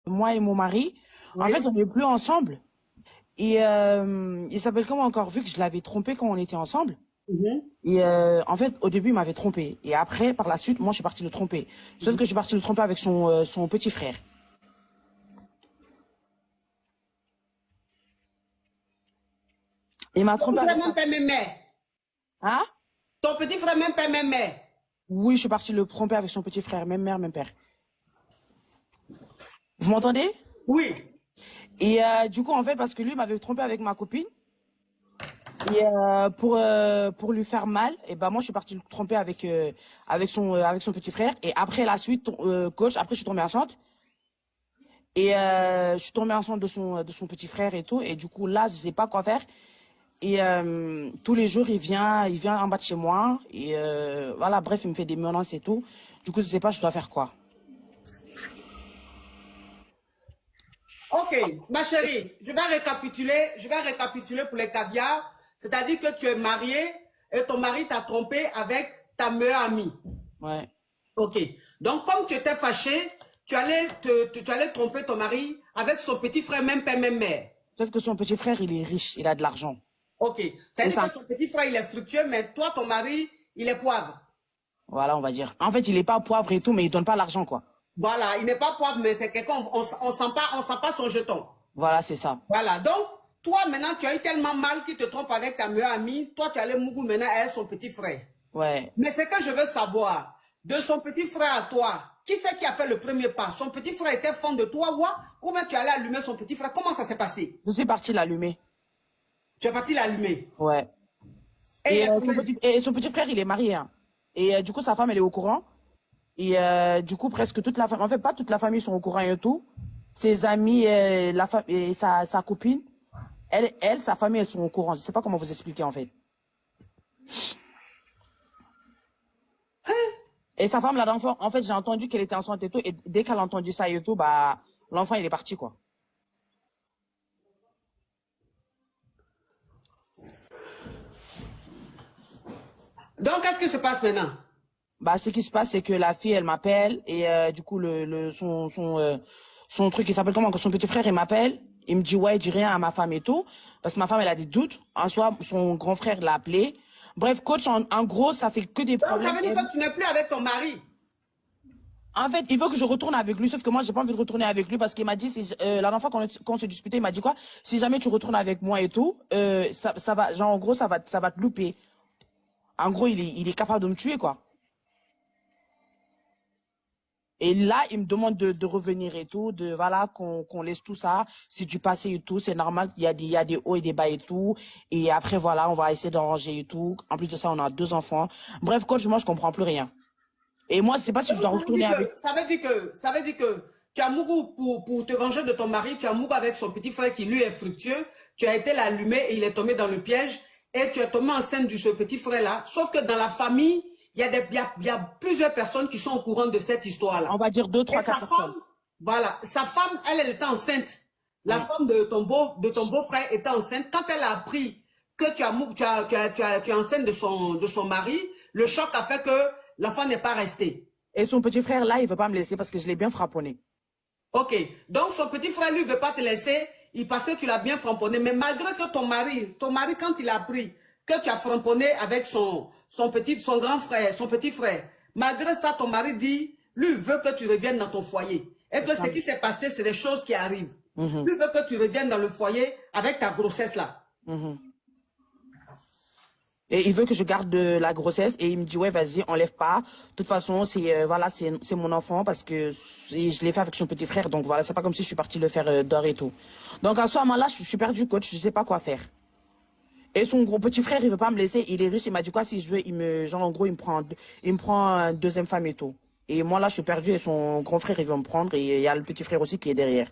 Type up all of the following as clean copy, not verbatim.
moi et mon mari, en Oui. fait, on n'est plus ensemble. Et il s'appelle comment encore, vu que je l'avais trompé quand on était ensemble. Mhm, Et en fait, au début, il m'avait trompé. Et après, par la suite, moi, je suis partie le tromper. Sauf mhm. que je suis partie le tromper avec son petit frère. Il m'a Ton trompé petit frère avec même ça. pas même mère. Hein? Ton petit frère même pas même mère. Oui, je suis partie le tromper avec son petit frère, même mère, même père. Vous m'entendez? Oui. Et du coup, en fait, parce que lui m'avait trompé avec ma copine, et pour lui faire mal, et ben moi, je suis partie le tromper avec son petit frère. Et après la suite, coach, après, je suis tombée enceinte. Et je suis tombée enceinte de son petit frère et tout. Et du coup, là, je sais pas quoi faire. Et tous les jours, il vient en bas de chez moi. Et voilà, bref, il me fait des menaces et tout. Du coup, je sais pas, je dois faire quoi. Ok, ma chérie, je vais récapituler pour les caviars. C'est-à-dire que tu es mariée et ton mari t'a trompé avec ta meilleure amie. Ouais. Ok. Donc, comme tu étais fâché, tu allais tromper ton mari avec son petit frère, même père, même mère. Sauf que son petit frère, il est riche, il a de l'argent. Ok. Et C'est-à-dire ça, que son petit frère, il est fructueux, mais toi, ton mari, il est poivre. voilà, on va dire. En fait, il est pas poivre et tout, mais il donne pas l'argent, quoi. Voilà. Il n'est pas poivre, mais c'est quelqu'un, on sent pas son jeton. Voilà, c'est ça. Voilà. Donc, toi, maintenant, tu as eu tellement mal qu'il te trompe avec ta meilleure amie. Toi, tu allais Mougou maintenant à son petit frère. Ouais. Mais ce que je veux savoir, de son petit frère à toi, qui c'est qui a fait le premier pas? Son petit frère était fan de toi, ou bien tu allais allumer son petit frère? Comment ça s'est passé? Je suis partie l'allumer. Tu es parti l'allumer. Ouais. Et il y a combien? Et son petit frère, il est marié, hein. Et du coup, sa femme, elle est au courant. Et du coup, presque toute la famille, en fait, pas toute la famille sont au courant et tout. Ses amis, et sa copine, sa famille, elles sont au courant. Je sais pas comment vous expliquer, en fait. Et sa femme, là, d'enfant, en fait, j'ai entendu qu'elle était enceinte et tout. Et dès qu'elle a entendu ça et tout, bah, l'enfant, il est parti, quoi. Donc, qu'est-ce qui se passe maintenant? Bah, ce qui se passe, c'est que la fille, elle m'appelle. Et du coup, son truc, il s'appelle comment? Son petit frère, il m'appelle. Il me dit, ouais, dis rien à ma femme et tout. Parce que ma femme, elle a des doutes. En soi, son grand frère l'a appelé. Bref, coach, en gros, ça fait que des Donc, ça problèmes. veut dire que tu n'es plus avec ton mari. En fait, il veut que je retourne avec lui, sauf que moi, j'ai pas envie de retourner avec lui parce qu'il m'a dit, la dernière fois qu'on s'est disputé, il m'a dit quoi? Si jamais tu retournes avec moi et tout, ça va, genre, en gros, ça va te louper. En gros, il est capable de me tuer, quoi. Et là, il me demande de revenir et tout, voilà, qu'on laisse tout ça. C'est du passé et tout, c'est normal, il y a des hauts et des bas et tout. Et après, voilà, on va essayer d'arranger et tout. En plus de ça, on a deux enfants. Bref, coach, moi, je comprends plus rien. Et moi, je sais pas si je Donc, dois retourner avec. ça veut dire que tu as Mougou pour te venger de ton mari, tu as Mougou avec son petit frère qui lui est fructueux, tu as été l'allumer et il est tombé dans le piège et tu es tombé enceinte de ce petit frère-là. Sauf que dans la famille, il y a plusieurs personnes qui sont au courant de cette histoire-là. On va dire deux, Et trois, sa quatre femme, personnes. voilà, sa femme, elle était enceinte. La Mm. femme de ton beau-frère était enceinte. Quand elle a appris que tu es enceinte de son mari, le choc a fait que l'enfant n'est pas resté. Et son petit frère, là, il veut pas me laisser parce que je l'ai bien frapponné. Ok. Donc, son petit frère, lui, ne veut pas te laisser. Il parce que tu l'as bien framponné. Mais malgré que ton mari, quand il a appris que tu as framponné avec son grand frère, son petit frère, malgré ça, ton mari dit, lui, veut que tu reviennes dans ton foyer. Et C'est que ça. ce qui s'est passé, c'est des choses qui arrivent. Mhm, Lui veut que tu reviennes dans le foyer avec ta grossesse là. mhm. Et il veut que je garde de la grossesse et il me dit ouais vas-y enlève pas. De toute façon c'est voilà c'est mon enfant parce que je l'ai fait avec son petit frère donc voilà c'est pas comme si je suis partie le faire dehors et tout. Donc à ce moment-là je suis perdu coach je sais pas quoi faire. Et son gros petit frère il veut pas me laisser il est riche il m'a dit quoi si je veux il me genre en gros il me prend une deuxième femme et tout. Et moi là je suis perdu et son grand frère il veut me prendre et il y a le petit frère aussi qui est derrière.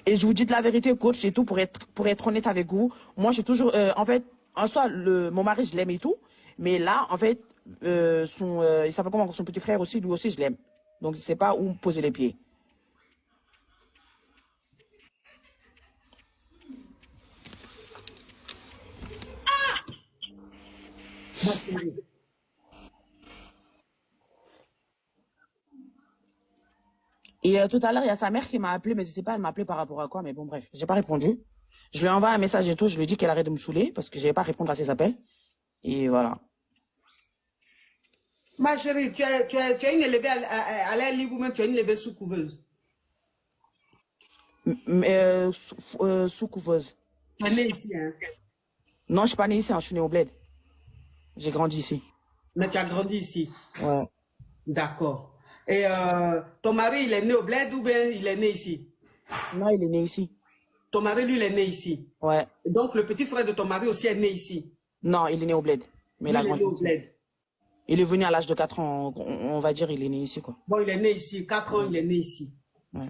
Et je vous dis de la vérité, coach, et tout, pour être honnête avec vous. Moi, j'ai toujours, en fait, en soi, mon mari, je l'aime et tout. Mais là, en fait, il s'appelle comment, son petit frère aussi, lui aussi, je l'aime. Donc, je sais pas où me poser les pieds. Ma chérie. Et tout à l'heure, il y a sa mère qui m'a appelé, mais je sais pas, elle m'a appelé par rapport à quoi, mais bon, bref, j'ai pas répondu. Je lui ai envoyé un message et tout, je lui ai dit qu'elle arrête de me saouler parce que je vais pas répondre à ses appels. Et voilà. Ma chérie, tu as une élevée à l'air libre ou même tu as une élevée sous couveuse. Sous couveuse. Tu es née ici, hein? Non, je suis pas née ici, hein, je suis née au bled. J'ai grandi ici. Mais tu as grandi ici. Ouais. D'accord. Et ton mari, il est né au bled ou bien il est né ici? Non, il est né ici. Ton mari, lui, il est né ici. Ouais. Donc, le petit frère de ton mari aussi est né ici. Non, il est né au bled. Mais Lui, il a il est grandi né au ici. bled. Il est venu à l'âge de 4 ans, on va dire, il est né ici, quoi. Bon, il est né ici. 4 ans, il est né ici. Ouais.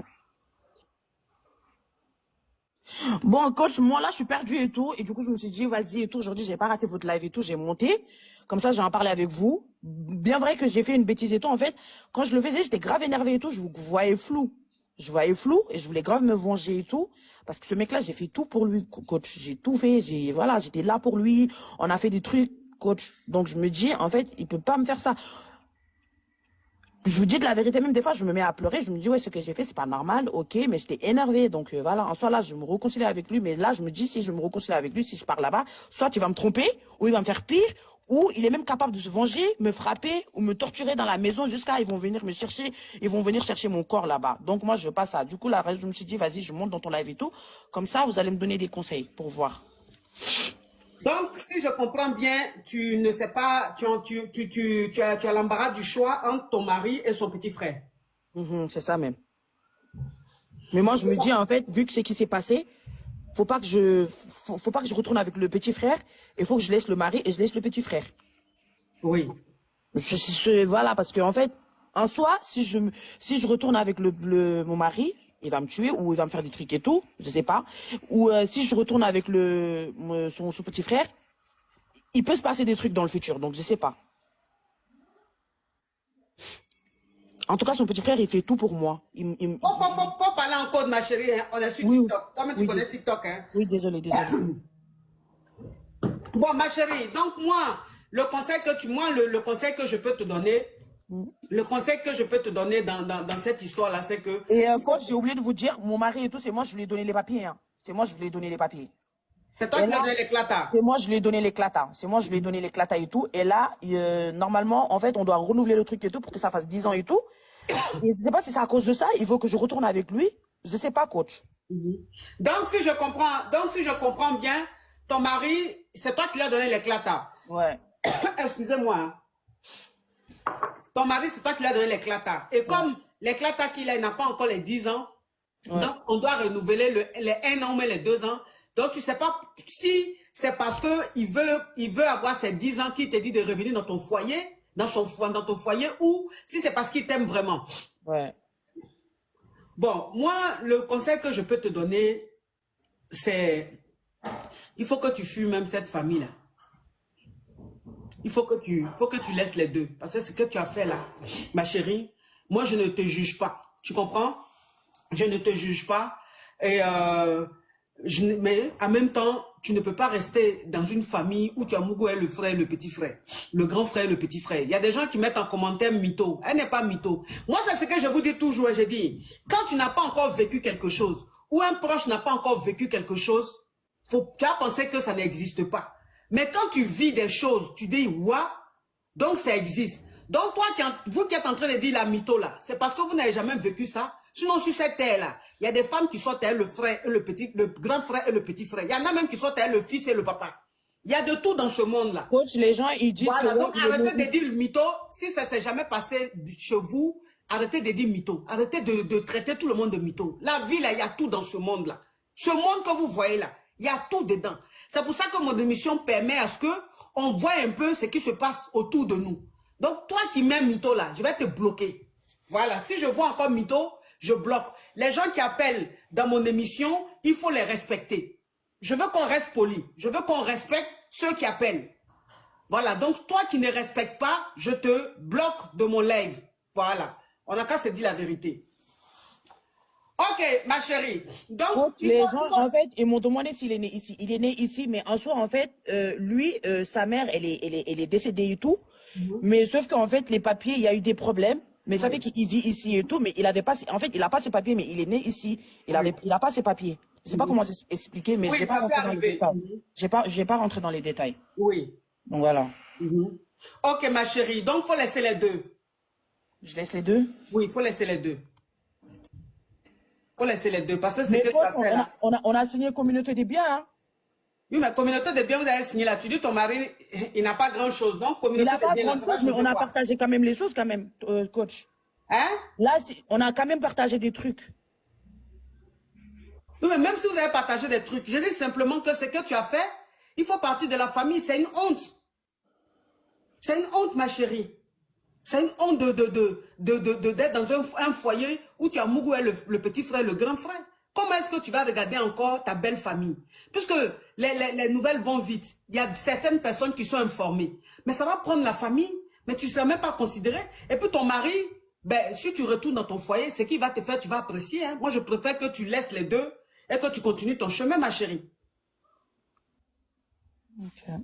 Bon, coach, moi là, je suis perdue et tout. Et du coup, je me suis dit, vas-y et tout. Aujourd'hui, j'ai pas raté votre live et tout. J'ai monté. Comme ça, j'ai en parlé avec vous. Bien vrai que j'ai fait une bêtise et tout. En fait, quand je le faisais, j'étais grave énervée et tout. Je voyais flou. Je voyais flou et je voulais grave me venger et tout. Parce que ce mec-là, j'ai fait tout pour lui, coach. J'ai tout fait. Voilà, j'étais là pour lui. On a fait des trucs, coach. Donc, je me dis, en fait, il peut pas me faire ça. Je vous dis de la vérité, même des fois, je me mets à pleurer. Je me dis, ouais, ce que j'ai fait, c'est pas normal, ok, mais j'étais énervée. Donc voilà, en soi, là, je me réconcilie avec lui. Mais là, je me dis, si je me réconcilie avec lui, si je pars là-bas, soit il va me tromper, ou il va me faire pire, ou il est même capable de se venger, me frapper, ou me torturer dans la maison jusqu'à ils vont venir me chercher, ils vont venir chercher mon corps là-bas. Donc moi, je veux pas ça. Du coup, là, je me suis dit, vas-y, je monte dans ton live et tout. Comme ça, vous allez me donner des conseils pour voir. Donc, si je comprends bien, tu ne sais pas, tu as l'embarras du choix entre ton mari et son petit frère. C'est ça même. Mais moi, je me dis, en fait, vu que c'est qui s'est passé, faut pas que je retourne avec le petit frère. Il faut que je laisse le mari et je laisse le petit frère. Oui. Voilà, parce que en fait, en soi, si je retourne avec mon mari, il va me tuer ou il va me faire des trucs et tout, je sais pas. Ou si je retourne avec son petit frère, il peut se passer des trucs dans le futur, donc je sais pas. En tout cas, son petit frère, il fait tout pour moi. Pour parler en code, ma chérie, hein, on est sur Oui, TikTok. Toi-même, tu oui, connais TikTok, hein? oui, désolé, désolé. Bon, ma chérie, donc moi, le conseil que je peux te donner, le conseil que je peux te donner dans cette histoire-là, c'est que... Et coach, j'ai oublié de vous dire, mon mari et tout, c'est moi, je lui ai donné les papiers. Hein. C'est moi, je lui ai donné les papiers. C'est toi qui lui as donné l'éclata. C'est moi, je lui ai donné l'éclata. C'est moi, je lui ai donné l'éclata et tout. Et là, normalement, en fait, on doit renouveler le truc et tout pour que ça fasse 10 ans et tout. Et je sais pas si c'est à cause de ça, il veut que je retourne avec lui. Je sais pas, coach. Donc, si je comprends bien, ton mari, c'est toi qui lui as donné l'éclata. Ouais. Excusez-moi. Hein. Ton mari, c'est toi qui lui as donné l'éclata. Et comme l'éclata qu'il a, il n'a pas encore les 10 ans, donc on doit renouveler les 1 an, mais les 2 ans. Donc, tu sais pas si c'est parce qu'il veut avoir ces 10 ans qu'il te dit de revenir dans ton foyer, dans ton foyer, ou si c'est parce qu'il t'aime vraiment. Ouais. Bon, moi, le conseil que je peux te donner, c'est, il faut que tu fuis même cette famille-là. Il faut que tu laisses les deux. Parce que ce que tu as fait là, ma chérie, moi, je ne te juge pas. Tu comprends? Je ne te juge pas. Et mais en même temps, tu ne peux pas rester dans une famille où tu as Mougou et le frère et le petit frère. Le grand frère et le petit frère. Il y a des gens qui mettent en commentaire mytho. Elle n'est pas mytho. Moi, c'est ce que je vous dis toujours. Je dis, quand tu n'as pas encore vécu quelque chose, ou un proche n'a pas encore vécu quelque chose, tu as pensé que ça n'existe pas. Mais quand tu vis des choses, tu dis, ouais, donc ça existe. Donc toi, vous qui êtes en train de dire la mytho là, c'est parce que vous n'avez jamais vécu ça. Sinon, sur cette terre-là, il y a des femmes qui sont le frère et le grand frère et le petit frère. Il y en a même qui sont le fils et le papa. Il y a de tout dans ce monde-là. Coach, les gens, ils disent voilà, que... donc arrêtez de dire le mytho. Si ça ne s'est jamais passé chez vous, arrêtez de dire mytho. Arrêtez de traiter tout le monde de mytho. La vie, là, il y a tout dans ce monde-là. Ce monde que vous voyez là, il y a tout dedans. C'est pour ça que mon émission permet à ce que on voit un peu ce qui se passe autour de nous. Donc, toi qui mets mytho là, je vais te bloquer. Voilà, si je vois encore mytho, je bloque. Les gens qui appellent dans mon émission, il faut les respecter. Je veux qu'on reste poli. Je veux qu'on respecte ceux qui appellent. Voilà, donc toi qui ne respectes pas, je te bloque de mon live. Voilà, on n'a qu'à se dire la vérité. Ok, ma chérie. Donc, les gens, en fait, ils m'ont demandé s'il est né ici. Il est né ici, mais en soi, en fait, lui, sa mère, elle est décédée et tout. Mais sauf qu'en fait, les papiers, il y a eu des problèmes. Mais ça fait qu'il vit ici et tout, mais il avait pas, en fait, il a pas ses papiers, mais il est né ici. Il a pas ses papiers. Je sais pas comment expliquer, mais Oui, je vais pas rentrer dans les détails. Je vais pas rentrer dans les détails. Oui. Donc voilà. Ok, ma chérie. Donc, faut laisser les deux. Je laisse les deux? Oui, il faut laisser les deux. Faut laisser les deux. Parce que c'est Mais que tu as fait là. on a signé communauté des biens, hein. Oui, mais communauté de biens, vous avez signé là. Tu dis ton mari, il n'a pas grand-chose. Donc, Il communauté n'a pas de biens, là, grand ça va chose, mais on changer a quoi? partagé quand même les choses, quand même, coach. Hein? Là, on a quand même partagé des trucs. Oui, mais même si vous avez partagé des trucs, je dis simplement que ce que tu as fait, il faut partir de la famille. C'est une honte. C'est une honte, ma chérie. C'est une honte d'être dans un foyer où tu as Mougou et le petit frère, le grand frère. Comment est-ce que tu vas regarder encore ta belle famille? Puisque les nouvelles vont vite. Il y a certaines personnes qui sont informées. Mais ça va prendre la famille, mais tu ne seras même pas considéré. Et puis ton mari, ben, si tu retournes dans ton foyer, ce qu'il va te faire, tu vas apprécier. Hein? Moi, je préfère que tu laisses les deux et que tu continues ton chemin, ma chérie. Ok.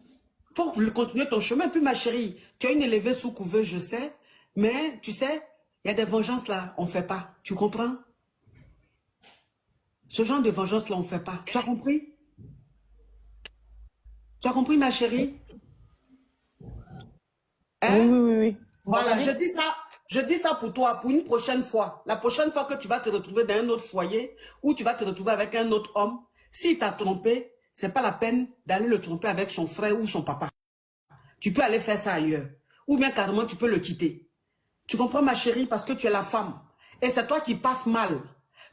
Faut continuer ton chemin. Puis ma chérie, tu as une élevée sous couveuse, je sais. Mais tu sais, il y a des vengeances là, on ne fait pas. Tu comprends? Ce genre de vengeance là, on ne fait pas. Tu as compris? Tu as compris, ma chérie? Hein? Oui. Voilà, je dis ça pour toi, pour une prochaine fois. La prochaine fois que tu vas te retrouver dans un autre foyer, ou tu vas te retrouver avec un autre homme, s'il t'a trompé, c'est pas la peine d'aller le tromper avec son frère ou son papa. Tu peux aller faire ça ailleurs. Ou bien carrément, tu peux le quitter. Tu comprends, ma chérie, parce que tu es la femme. Et c'est toi qui passes mal.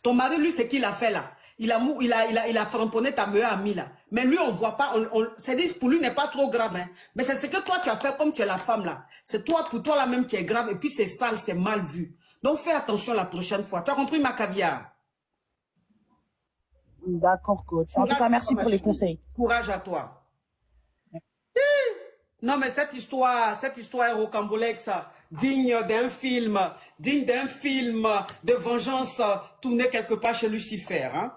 Ton mari, lui, c'est qu'il a fait là. Il a framponné ta meilleure amie là. Mais lui, on ne voit pas. C'est-à-dire, pour lui, n'est pas trop grave. Hein. Mais c'est ce que toi, tu as fait comme tu es la femme là. C'est toi, pour toi, la même qui est grave. Et puis, c'est sale, c'est mal vu. Donc, fais attention la prochaine fois. Tu as compris, ma caviar? D'accord, coach. En tout cas, merci pour les conseils. Courage à toi. Non, mais cette histoire est rocambolesque, digne d'un film de vengeance tourné quelque part chez Lucifer. Hein.